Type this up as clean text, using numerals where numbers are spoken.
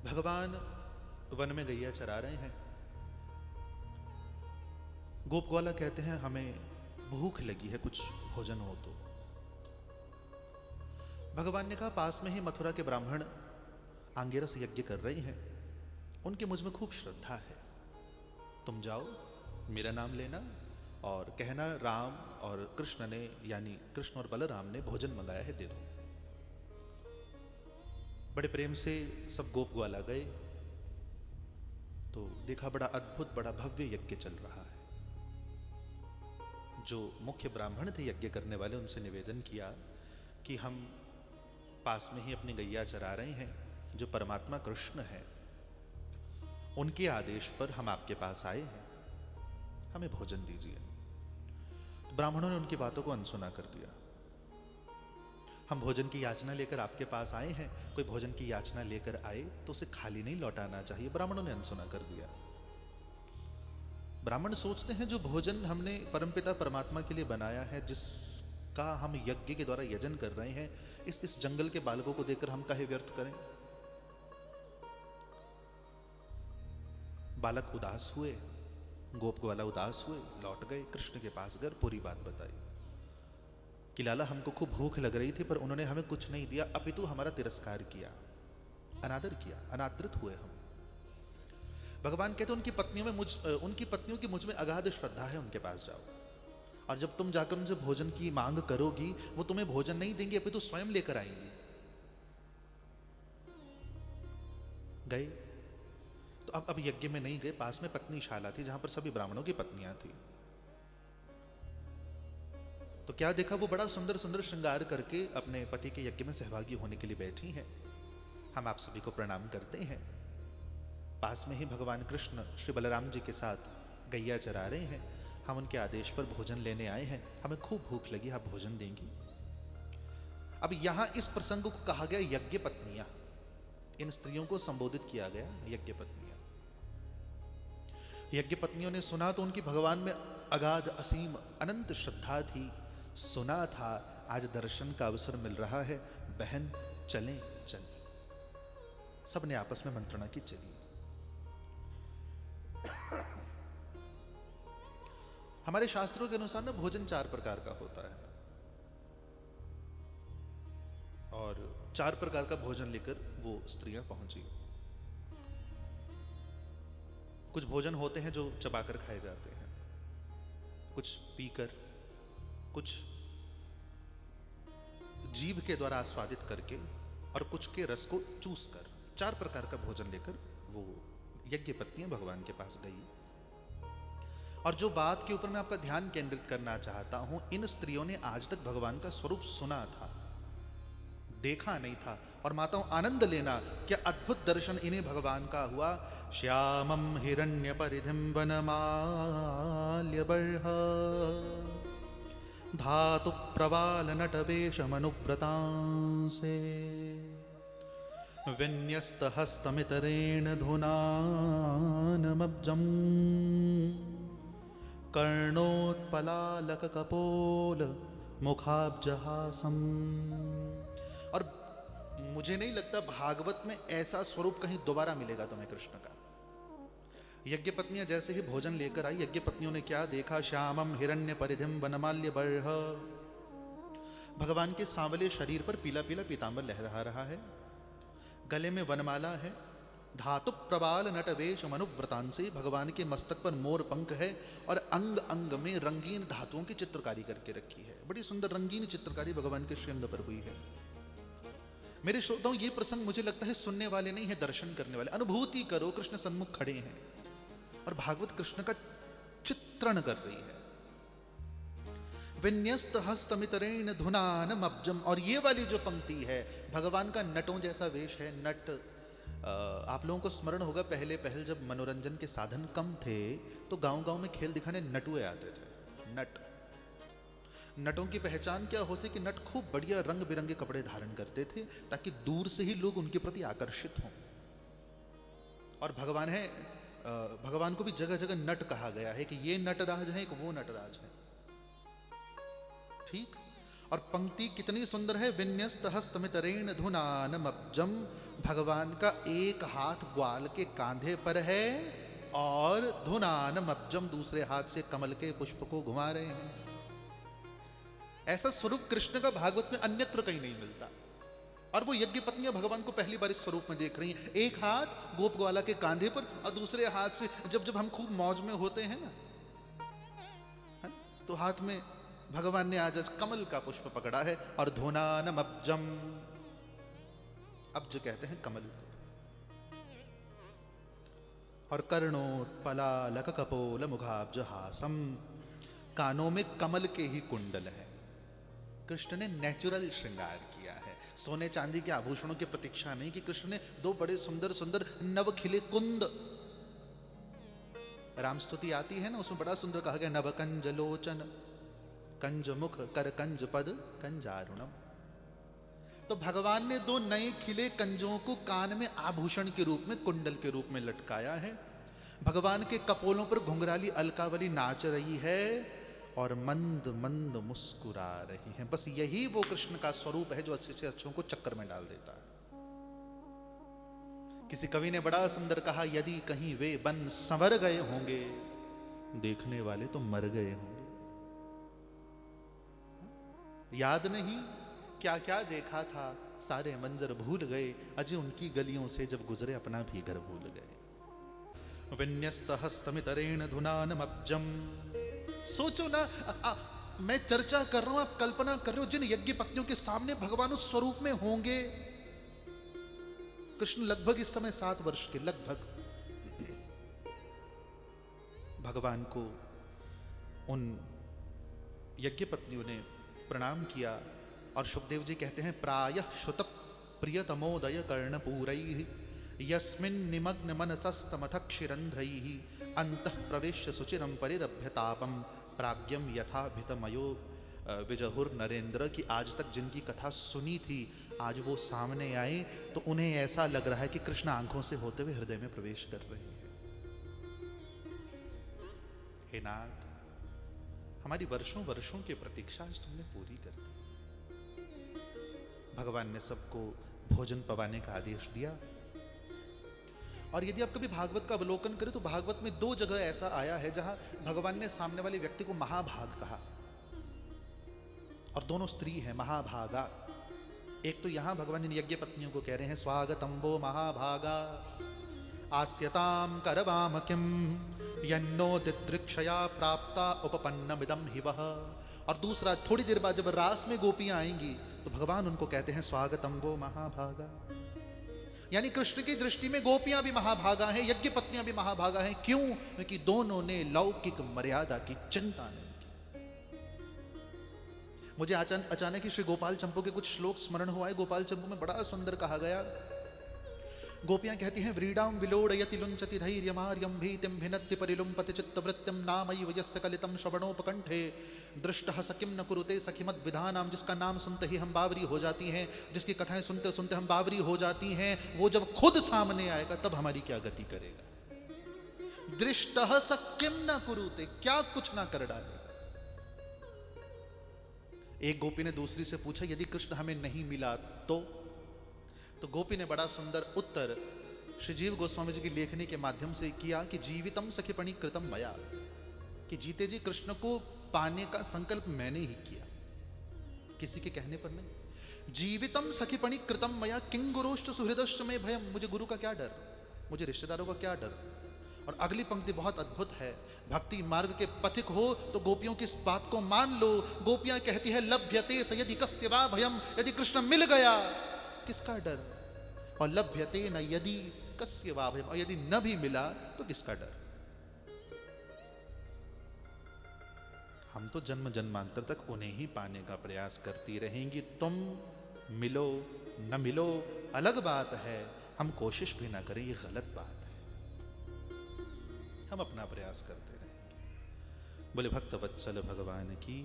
भगवान वन में गैया चरा रहे हैं। गोप ग्वाला कहते हैं हमें भूख लगी है, कुछ भोजन हो तो। भगवान ने कहा पास में ही मथुरा के ब्राह्मण आंगिरस यज्ञ कर रहे हैं, उनके मुझ में खूब श्रद्धा है, तुम जाओ मेरा नाम लेना और कहना राम और कृष्ण ने, यानी कृष्ण और बलराम ने भोजन मंगाया है, दे दो। बड़े प्रेम से सब गोप ग्वाला गए तो देखा बड़ा अद्भुत, बड़ा भव्य यज्ञ चल रहा है। जो मुख्य ब्राह्मण थे यज्ञ करने वाले, उनसे निवेदन किया कि हम पास में ही अपनी गैया चरा रहे हैं, जो परमात्मा कृष्ण है उनके आदेश पर हम आपके पास आए हैं, हमें भोजन दीजिए। तो ब्राह्मणों ने उनकी बातों को अनसुना कर दिया। हम भोजन की याचना लेकर आपके पास आए हैं, कोई भोजन की याचना लेकर आए तो उसे खाली नहीं लौटाना चाहिए। ब्राह्मणों ने अनसुना कर दिया। ब्राह्मण सोचते हैं जो भोजन हमने परमपिता परमात्मा के लिए बनाया है, जिसका हम यज्ञ के द्वारा यजन कर रहे हैं, इस जंगल के बालकों को देकर हम काहे व्यर्थ करें। बालक उदास हुए, गोप ग्वाला उदास हुए, लौट गए कृष्ण के पास, गए पूरी बात बताई कि लाला हमको खूब भूख लग रही थी पर उन्होंने हमें कुछ नहीं दिया, अपितु हमारा तिरस्कार किया, अनादर किया, अनादृत हुए हम। भगवान कहते उनकी पत्नियों की मुझ में अगाध श्रद्धा है, उनके पास जाओ और जब तुम जाकर उनसे भोजन की मांग करोगी वो तुम्हें भोजन नहीं देंगे, अपितु स्वयं लेकर आएंगी। गए तो अब यज्ञ में नहीं गए, पास में पत्नीशाला थी जहां पर सभी ब्राह्मणों की पत्नियां थी। तो क्या देखा, वो बड़ा सुंदर सुंदर श्रृंगार करके अपने पति के यज्ञ में सहभागी होने के लिए बैठी हैं। हम आप सभी को प्रणाम करते हैं। पास में ही भगवान कृष्ण श्री बलराम जी के साथ गैया चरा रहे हैं, हम उनके आदेश पर भोजन लेने आए हैं, हमें खूब भूख लगी, आप भोजन देंगी। अब यहां इस प्रसंग को कहा गया यज्ञ पत्नियां, इन स्त्रियों को संबोधित किया गया यज्ञ पत्नियां। यज्ञ पत्नियों ने सुना तो उनकी भगवान में अगाध असीम अनंत श्रद्धा थी। सुना था आज दर्शन का अवसर मिल रहा है, बहन चलें चलें। सबने आपस में मंत्रणा की, चली। हमारे शास्त्रों के अनुसार ना भोजन 4 प्रकार का होता है और 4 प्रकार का भोजन लेकर वो स्त्रियां पहुंची। कुछ भोजन होते हैं जो चबाकर खाए जाते हैं, कुछ पीकर, कुछ जीभ के द्वारा आस्वादित करके और कुछ के रस को चूस कर। 4 प्रकार का भोजन लेकर वो यज्ञ पत्नियां भगवान के पास गई। और जो बात के ऊपर मैं आपका ध्यान केंद्रित करना चाहता हूं, इन स्त्रियों ने आज तक भगवान का स्वरूप सुना था, देखा नहीं था। और माताओं आनंद लेना, क्या अद्भुत दर्शन इन्हें भगवान का हुआ। श्यामम हिरण्य परिधिम वनमाल्य बर्ह धातु प्रवाल नटवेश मनुव्रतांसे विन्यस्त हस्तमितरेण धुनानमब्जम् कर्णोत्पलालक कपोल मुखाब्जहासम्। और मुझे नहीं लगता भागवत में ऐसा स्वरूप कहीं दोबारा मिलेगा तुम्हें कृष्ण का। यज्ञ पत्नियां जैसे ही भोजन लेकर आई, यज्ञ पत्नियों ने क्या देखा, श्यामम हिरण्य परिधिम वनमाल्य बर्ह, भगवान के सांवले शरीर पर पीला पीला पीतांबर लहरा रहा है, गले में वनमाला है, धातु प्रवाल नटवेश मनुव्रतांसे, भगवान के मस्तक पर मोर पंख है और अंग अंग में रंगीन धातुओं की चित्रकारी करके रखी है। बड़ी सुंदर रंगीन चित्रकारी भगवान के श्रीअंग पर हुई है। मेरे श्रोताओं, ये प्रसंग मुझे लगता है सुनने वाले नहीं है, दर्शन करने वाले। अनुभूति करो, कृष्ण सन्मुख खड़े हैं और भागवत कृष्ण का चित्रण कर रही है। विन्यस्त हस्तमितरेण धुनानम अब्जम। और ये वाली जो पंक्ति है, भगवान का नटों जैसा वेश है। नट, आप लोगों को स्मरण होगा पहले जब मनोरंजन के साधन कम थे तो गांव गांव में खेल दिखाने नटुए आते थे। नटों की पहचान क्या होती कि नट खूब बढ़िया रंग बिरंगे कपड़े धारण करते थे ताकि दूर से ही लोग उनके प्रति आकर्षित हों। और भगवान को भी जगह जगह नट कहा गया है कि ये नटराज है, एक वो नटराज है। ठीक। और पंक्ति कितनी सुंदर है, विन्यस्त हस्तमितरेण धुनानमब्जम। भगवान का एक हाथ ग्वाल के कांधे पर है और धुनानमब्जम दूसरे हाथ से कमल के पुष्प को घुमा रहे हैं। ऐसा स्वरूप कृष्ण का भागवत में अन्यत्र कहीं नहीं मिलता। और वो यज्ञ पत्नियां भगवान को पहली बार इस स्वरूप में देख रही हैं, एक हाथ गोप ग्वाला के कांधे पर और दूसरे हाथ से जब जब हम खूब मौज में होते हैं ना, है? तो हाथ में भगवान ने आज कमल का पुष्प पकड़ा है और धुनानमब्जम, अब्ज कहते हैं कमल को। और कर्णोत्पलालक कपोल मुखाब्जहासम, कानों में कमल के ही कुंडल है। कृष्ण ने नेचुरल श्रृंगार किया है, सोने चांदी के आभूषणों की प्रतीक्षा नहीं कि कृष्ण ने दो बड़े सुंदर सुंदर नव खिले कुंद, राम स्तुति आती है ना, उसमें बड़ा सुंदर कहा गया, नव कंज लोचन कंज मुख कर कंज पद कंजारुणम। तो भगवान ने दो नए खिले कंजों को कान में आभूषण के रूप में, कुंडल के रूप में लटकाया है। भगवान के कपोलों पर घुंघराली अलकावली नाच रही है और मंद मंद मुस्कुरा रही है। बस यही वो कृष्ण का स्वरूप है जो अच्छे से अच्छों को चक्कर में डाल देता है। किसी कवि ने बड़ा सुंदर कहा, यदि कहीं वे बन संवर गए होंगे, देखने वाले तो मर गए होंगे। याद नहीं क्या क्या देखा था, सारे मंजर भूल गए, अजय उनकी गलियों से जब गुजरे अपना भी घर भूल गए। विन्यस्त हस्तमितरेण धुनानमब्जम। सोचो ना, मैं चर्चा कर रहा हूं, आप कल्पना कर रहे हो, जिन यज्ञ पत्नियों के सामने भगवान उस स्वरूप में होंगे। कृष्ण लगभग इस समय 7 वर्ष के, लगभग। भगवान को उन यज्ञ पत्नियों ने प्रणाम किया और सुखदेव जी कहते हैं, प्रायः श्रुत प्रियतमोदय कर्णपूरैः यस्मिन् निमग्न मनसस्तमथ क्षिरन्ध्रैः अन्तः प्रवेश्य सुचिरं परिरभ्यतापं प्राज्ञं यथाभितमयो विजहुर नरेंद्र। की आज तक जिनकी कथा सुनी थी, आज वो सामने आए तो उन्हें ऐसा लग रहा है कि कृष्ण आंखों से होते हुए हृदय में प्रवेश कर रहे हैं। हे नाथ, हमारी वर्षों वर्षों की प्रतीक्षा आज तुमने पूरी कर दी। भगवान ने सबको भोजन पवाने का आदेश दिया। और यदि आप कभी भागवत का अवलोकन करें तो भागवत में 2 जगह ऐसा आया है जहां भगवान ने सामने वाले व्यक्ति को महाभाग कहा, और दोनों स्त्री हैं, महाभागा। एक तो यहां भगवान इन यज्ञ पत्नियों को कह रहे हैं, स्वागतम वो महाभागा आस्यताम करवाम किम यन्नो दिदृक्षया प्राप्ता उपपन्नमिदं हि वः। और दूसरा, थोड़ी देर बाद जब रास में गोपियां आएंगी तो भगवान उनको कहते हैं, स्वागतम वो महाभागा। यानी कृष्ण की दृष्टि में गोपियां भी महाभागा हैं, यज्ञ पत्नियां भी महाभागा हैं। क्यों? क्योंकि दोनों ने लौकिक मर्यादा की चिंता नहीं की। मुझे अचानक ही श्री गोपाल चंपू के कुछ श्लोक स्मरण हुआ है। गोपाल चंपू में बड़ा सुंदर कहा गया, गोपियां कहती हैं, व्रीडां विलोड़यति लुंचति धैर्यमार्यं भीतिं भिनत्ति परिलुम्पति चित्तवृत्तिं नामैव यस्य कलितं श्रवणोपकंठे दृष्टः सखिं न कुरुते सखिमद् विधानाम। जिसका नाम सुनते ही हम बावरी हो जाती हैं, जिसकी कथाएं सुनते सुनते हम बावरी हो जाती हैं, वो जब खुद सामने आएगा तब हमारी क्या गति करेगा। दृष्टः सखिं न कुरुते, क्या कुछ ना कर डालेगा। एक गोपी ने दूसरी से पूछा, यदि कृष्ण हमें नहीं मिला तो गोपी ने बड़ा सुंदर उत्तर श्री जीव गोस्वामी जी की लेखनी के माध्यम से किया कि जीवितम सखिपणि कृतम मया, कि जीते जी कृष्ण को पाने का संकल्प मैंने ही किया, किसी के कहने पर नहीं। जीवितम सखिपणि कृतम मया किंग गुरुश्च सुहृदश्च में भयम। मुझे गुरु का क्या डर, मुझे रिश्तेदारों का क्या डर। और अगली पंक्ति बहुत अद्भुत है, भक्ति मार्ग के पथिक हो तो गोपियों की इस बात को मान लो। गोपियां कहती है, लभ्यते स यदि कस्य वा भयम। यदि कृष्ण मिल गया किसका डर, और लभ्यते न यदि कस्य वा भयम, और यदि न भी मिला तो किसका डर। हम तो जन्म जन्मांतर तक उन्हें ही पाने का प्रयास करती रहेंगी। तुम मिलो न मिलो अलग बात है, हम कोशिश भी ना करें ये गलत बात है। हम अपना प्रयास करते रहेंगे। बोले भक्त वत्सल भगवान की।